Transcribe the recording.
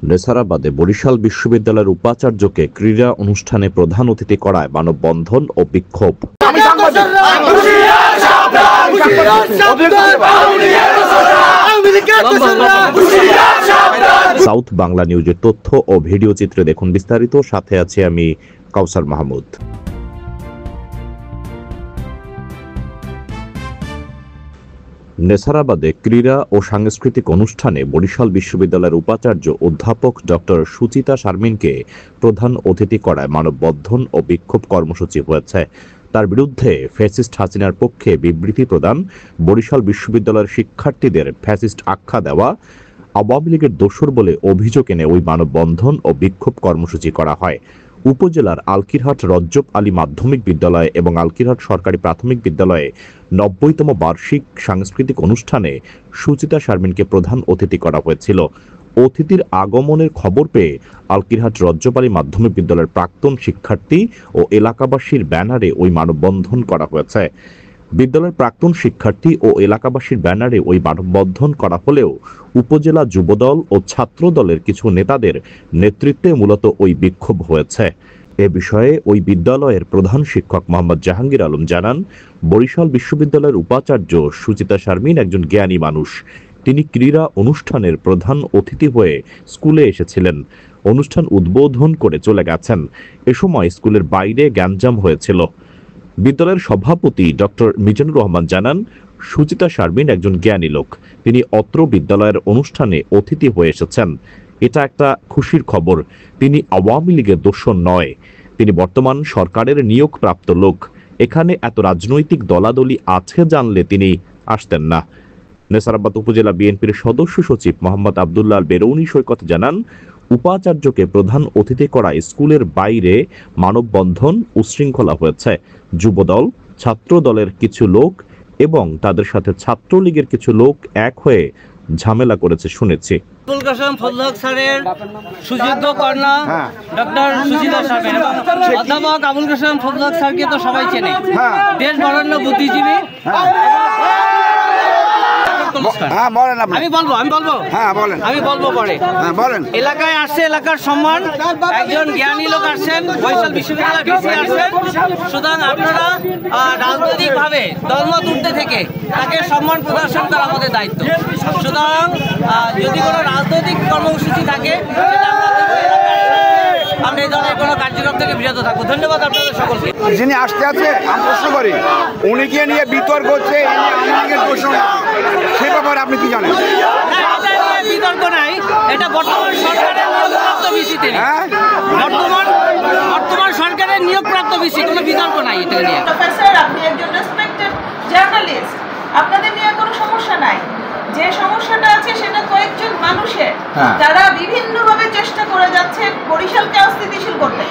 নেসারাবাদে বরিশাল বিশ্ববিদ্যালয়ের উপাচার্যকে ক্রীড়া অনুষ্ঠানে প্রধান অতিথি করায় মানববন্ধন ও বিক্ষোভ। সাউথ বাংলা নিউজের তথ্য ও ভিডিও চিত্রে দেখুন বিস্তারিত। সাথে আছি আমি কাউসার মাহমুদ। নেসারাবাদে ক্রীড়া ও সাংস্কৃতিক অনুষ্ঠানে বরিশাল বিশ্ববিদ্যালয়ের উপাচার্য অধ্যাপক ডক্টর সুচিতা শারমিনকে প্রধান অতিথি করায় মানববন্ধন ও বিক্ষোভ কর্মসূচি হয়েছে। তার বিরুদ্ধে ফ্যাসিস্ট হাসিনার পক্ষে বিবৃতি প্রদান, বরিশাল বিশ্ববিদ্যালয়ের শিক্ষার্থীদের ফ্যাসিস্ট আখ্যা দেওয়া, আওয়ামী লীগের দোসর বলে অভিযোগ এনে ওই মানববন্ধন ও বিক্ষোভ কর্মসূচি করা হয়। উপজেলার আলকিরহাট রজ্জব আলী মাধ্যমিক বিদ্যালয় এবং আলকিরহাট সরকারি প্রাথমিক বিদ্যালয়ে ৯০তম বার্ষিক সাংস্কৃতিক অনুষ্ঠানে সুচিতা শারমিনকে প্রধান অতিথি করা হয়েছিল। অতিথির আগমনের খবর পেয়ে আলকিরহাট রজ্জব আলী মাধ্যমিক বিদ্যালয়ের প্রাক্তন শিক্ষার্থী ও এলাকাবাসীর ব্যানারে ওই মানববন্ধন করা হয়েছে। বিদ্যালয়ের প্রাক্তন শিক্ষার্থী ও এলাকাবাসীর ব্যানারে ওই মানববন্ধন করা হলেও উপজেলা যুবদল ও ছাত্র দলের কিছু নেতাদের নেতৃত্বে মূলত ওই বিক্ষোভ হয়েছে। এ বিষয়ে ওই বিদ্যালয়ের প্রধান শিক্ষক মোহাম্মদ জাহাঙ্গীর আলম জানান, বরিশাল বিশ্ববিদ্যালয়ের উপাচার্য সুচিতা শারমিন একজন জ্ঞানী মানুষ। তিনি ক্রীড়া অনুষ্ঠানের প্রধান অতিথি হয়ে স্কুলে এসেছিলেন, অনুষ্ঠান উদ্বোধন করে চলে গেছেন। এ সময় স্কুলের বাইরে গ্যাঞ্জাম হয়েছিল। বিদ্যালয়ের সভাপতি ডক্টর মিজানুর রহমান জানান, সুচিতা শারমিন একজন জ্ঞানী লোক। তিনি অত্র বিদ্যালয়ের অনুষ্ঠানে অতিথি হয়ে এসেছেন। এটা একটা খুশির খবর। তিনি আওয়ামী লীগের দোসর নয়, তিনি বর্তমান সরকারের নিয়োগপ্রাপ্ত লোক। এখানে এত রাজনৈতিক দলাদলি আছে জানলে তিনি আসতেন না। নেসারাবাদ উপজেলা বিএনপির সদস্য সচিব মোহাম্মদ আবদুল্লাহ আল বেরৌনি সৈকত জানান, উপাচার্যকে প্রধান অতিথি করা স্কুলের বাইরে মানববন্ধন উশৃঙ্খলা হয়েছে। যুবদল, ছাত্র দলের কিছু লোক এবং তাদের সাথে ছাত্রলীগের কিছু লোক এক হয়ে ঝামেলা করেছে শুনেছি। আবুল কাসেম ফজল হক স্যারের সুযোগ্য কন্যা ডক্টর সুচিতা শারমিন এবং অধ্যাপক আবুল কাসেম ফজল হক স্যারকে তো সবাই চেনে, দেশ বরেণ্য বুদ্ধিজীবী। আমি বলবো পরে। এলাকায় আসছে, এলাকার সম্মান, একজন জ্ঞানী লোক আসছেন, বরিশাল বিশ্ববিদ্যালয় ভিসি আসছেন। সুতরাং আপনারা রাজনৈতিক ভাবে দলমত উঠতে থেকে তাকে সম্মান প্রদর্শন করা আমাদের দায়িত্ব। সুতরাং যদি কোনো রাজনৈতিক কর্মসূচি থাকে আমরা এই ধরনের কোনো কার্যক্রম থেকে বিরত থাকবো। ধন্যবাদ আপনাদের সকলকে। যিনি আসতে আছে আমি প্রশ্ন করি, উনিকে নিয়ে বিতর্ক হচ্ছে, সে ব্যাপারে আপনি কি জানেন? বিতর্ক নাই, এটা বর্তমান সরকারের নিয়োগপ্রাপ্ত ভিসিতে, বর্তমান সরকারের নিয়োগপ্রাপ্ত ভিসি, কোনো বিতর্ক নাই এটা নিয়ে। প্রফেসর, আপনি একজন রেসপেক্টেড জার্নালিস্ট, আপনাদের নিয়ে কোনো সমস্যা নাই। যে সমস্যাটা আছে সেটা কয়েকজন মানুষের, যারা বিভিন্নভাবে চেষ্টা করে যাচ্ছে বরিশালকে অস্থিতিশীল করতে।